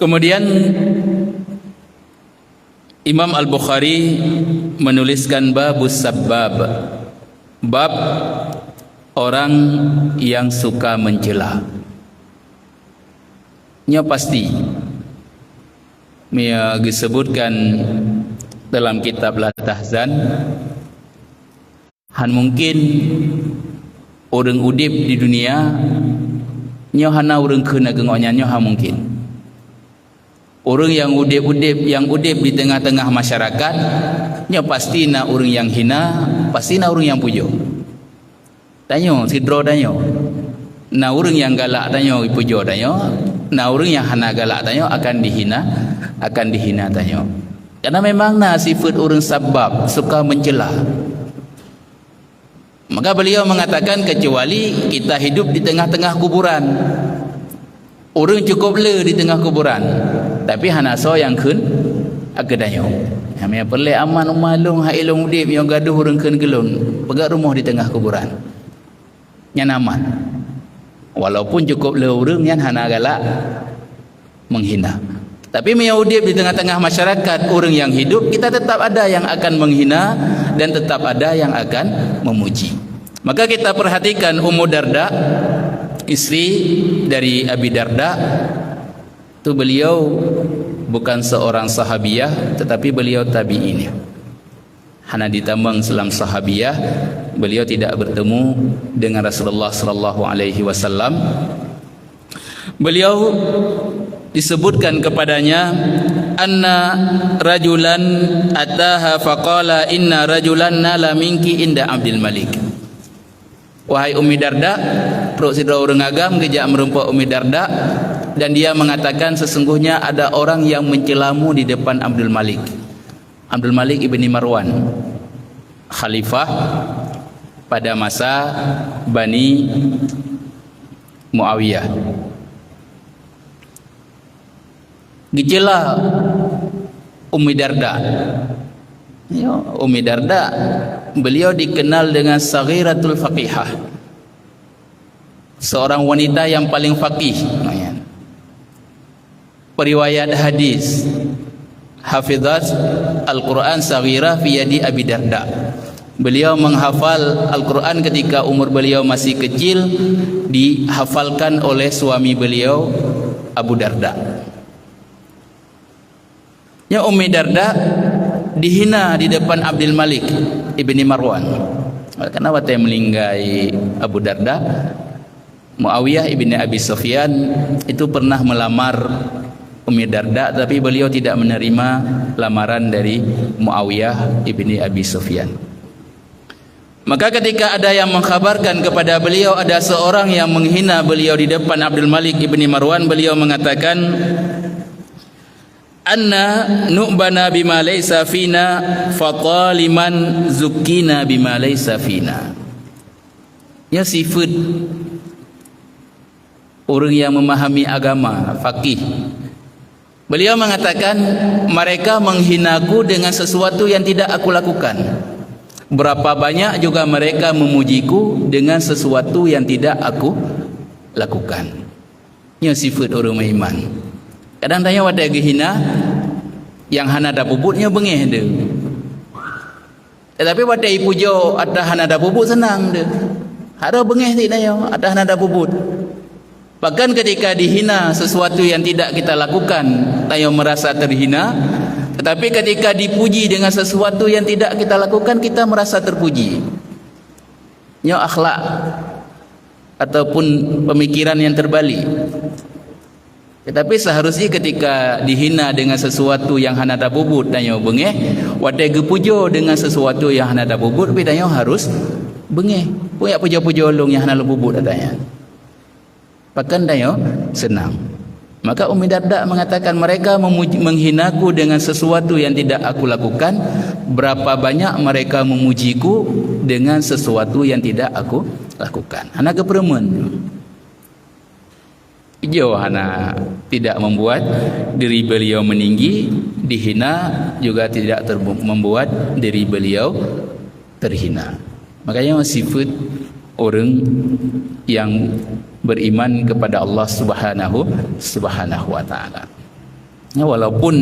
Kemudian Imam Al-Bukhari menuliskan babus sabbab, bab orang yang suka mencela. Nya pasti disebutkan dalam kitab La Tahzan, han mungkin orang udip di dunia nya hana orang kena gengoknya nya mungkin. Orang yang udip-udip di tengah-tengah masyarakat nya pasti na orang yang hina, pasti na orang yang pujo. Tanyo sidro tanyo. Na orang yang galak tanyo pujo tanyo, na orang yang hana galak tanyo akan dihina tanyo. Karena memang na sifat orang sabab suka mencela. Maka beliau mengatakan kecuali kita hidup di tengah-tengah kuburan. Orang cukup le di tengah kuburan, tapi hanaso yang kun agedanyo. Hamia perle aman umalung hailung udip yang gaduh orang kun gelung, pegat rumah di tengah kuburan. Nyan aman. Walaupun cukup le orang yang hana galak menghina. Tapi yang udip di tengah-tengah masyarakat, orang yang hidup, kita tetap ada yang akan menghina dan tetap ada yang akan memuji. Maka kita perhatikan Ummu Darda, istri dari Abi Darda, itu beliau bukan seorang sahabiyah, tetapi beliau tabi'in. Hana ditambang selam sahabiyah, beliau tidak bertemu dengan Rasulullah sallallahu alaihi wasallam. Beliau disebutkan kepadanya anna rajulan ataha faqala inna rajulan nala minki inda Abdul Malik. Wahai Ummi Darda, perut sidra orang agam gejak merumpak Ummi Darda, dan dia mengatakan sesungguhnya ada orang yang mencelamu di depan Abdul Malik. Abdul Malik ibni Marwan, khalifah pada masa Bani Muawiyah. Gejala Ummi Darda. Ya, Ummi Darda, beliau dikenal dengan Saghiratul Faqihah, seorang wanita yang paling faqih. Periwayat hadis, hafizat Al-Quran saghirah fi yadi Abi Darda. Beliau menghafal Al-Quran ketika umur beliau masih kecil, dihafalkan oleh suami beliau Abu Darda. Ya, Ummi Darda dihina di depan Abdul Malik ibni Marwan. Kenapa dia melinggai Abu Darda? Muawiyah ibni Abi Sufyan itu pernah melamar Ummi Darda, tapi beliau tidak menerima lamaran dari Muawiyah ibni Abi Sufyan. Maka ketika ada yang mengkhabarkan kepada beliau ada seorang yang menghina beliau di depan Abdul Malik ibni Marwan, beliau mengatakan, anna nu'bana bima laysa fina fataliman zukina bima laysa fina. Ya, sifat orang yang memahami agama, faqih. Beliau mengatakan mereka menghinaku dengan sesuatu yang tidak aku lakukan. Berapa banyak juga mereka memujiku dengan sesuatu yang tidak aku lakukan. Ya, sifat orang beriman. Kadang tanya wadah gehina yang hana da bubutnya bengih dia. Tetapi wadah pujo ada hana da bubut senang dia. Ada bengih tidak ya, ada hana da bubut. Bahkan ketika dihina sesuatu yang tidak kita lakukan, tayo merasa terhina. Tetapi ketika dipuji dengan sesuatu yang tidak kita lakukan, kita merasa terpuji. Nyo akhlak ataupun pemikiran yang terbalik. Tetapi seharusnya ketika dihina dengan sesuatu yang hana da bubut danyo bengeh, wadah gepujo dengan sesuatu yang hana da bubut, tapi danyo harus bengeh. Punya pujo-pujo long yang hana da bubut katanya. Bahkan danyo senang. Maka Ummi Darda mengatakan mereka menghinaku dengan sesuatu yang tidak aku lakukan, berapa banyak mereka memujiku dengan sesuatu yang tidak aku lakukan. Hana keperemun. Jauh hana tidak membuat diri beliau meninggi, dihina juga tidak membuat diri beliau terhina. Makanya sifat orang yang beriman kepada Allah Subhanahu wa taala. Ya, walaupun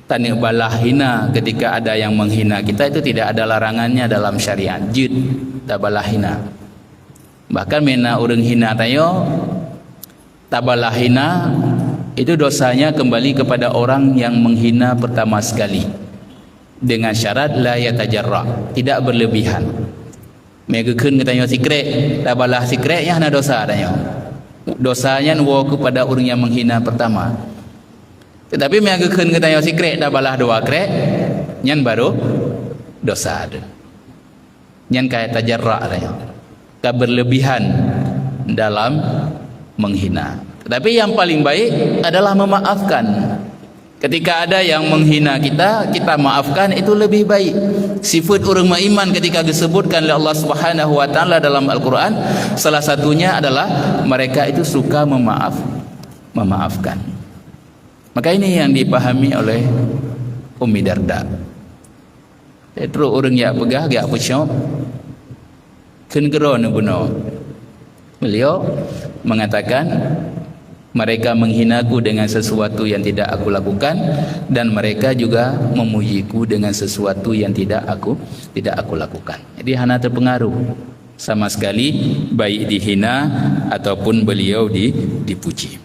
tanya balah hina ketika ada yang menghina kita, itu tidak ada larangannya dalam syariat. Jid tabalah hina. Bahkan mena orang hina tabalah hina itu dosanya kembali kepada orang yang menghina pertama sekali, dengan syarat la yatajarra, tidak berlebihan. Mega kun katanya sikret, tabalah sikretnya hana dosa tanya. Dosanya nuwa kepada orang yang menghina pertama. Tetapi mega kun katanya sikret tabalah dua krek, nyan baru dosa ada. Nyan kaya tajarra tanya. Keberlebihan dalam menghina. Tetapi yang paling baik adalah memaafkan. Ketika ada yang menghina kita, kita maafkan, itu lebih baik. Sifat orang beriman ketika disebutkan oleh Allah Subhanahu wa taala dalam Al-Qur'an, salah satunya adalah mereka itu suka memaafkan. Maka ini yang dipahami oleh Ummi Darda. Terus orang yang pegah gak pucuk kenggeron bunuh. Beliau mengatakan, mereka menghinaku dengan sesuatu yang tidak aku lakukan, dan mereka juga memujiku dengan sesuatu yang tidak aku lakukan. Jadi hana terpengaruh sama sekali baik dihina ataupun beliau dipuji.